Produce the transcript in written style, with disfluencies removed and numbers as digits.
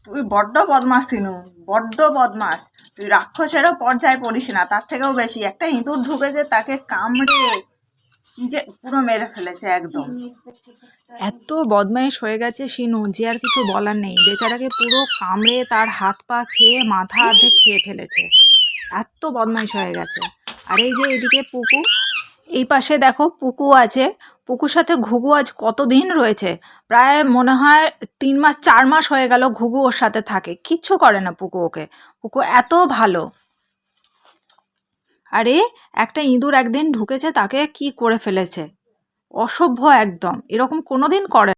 তুই বড্ড বদমাস সিনু, বড্ড বদমাস। তুই রাক্ষসেরও পর্যায়ে পড়িস না, তার থেকেও বেশি। একটা ইঁদুর ঢুকেছে, তাকে কামড়ে কি যে পুরো মেরে ফেলেছে একদম। এত বদমাইশ হয়ে গেছে শিনু যে আর কিছু বলার নেই। বেচারাকে পুরো কামড়ে তার হাত পা খেয়ে মাথা অর্ধেক খেয়ে ফেলেছে। এত বদমাইশ হয়ে গেছে। আর এই যে এদিকে পুকু, এই পাশে দেখো পুকু আছে। পুকুর সাথে ঘুঘু আজ কতদিন রয়েছে, প্রায় মনে হয় 3 মাস 4 মাস হয়ে গেল ঘুঘু ওর সাথে থাকে, কিচ্ছু করে না পুকু ওকে। পুকু এত ভালো। আরে একটা ইঁদুর একদিন ঢুকেছে, তাকে কি করে ফেলেছে, অসভ্য একদম, এরকম কোনোদিন করে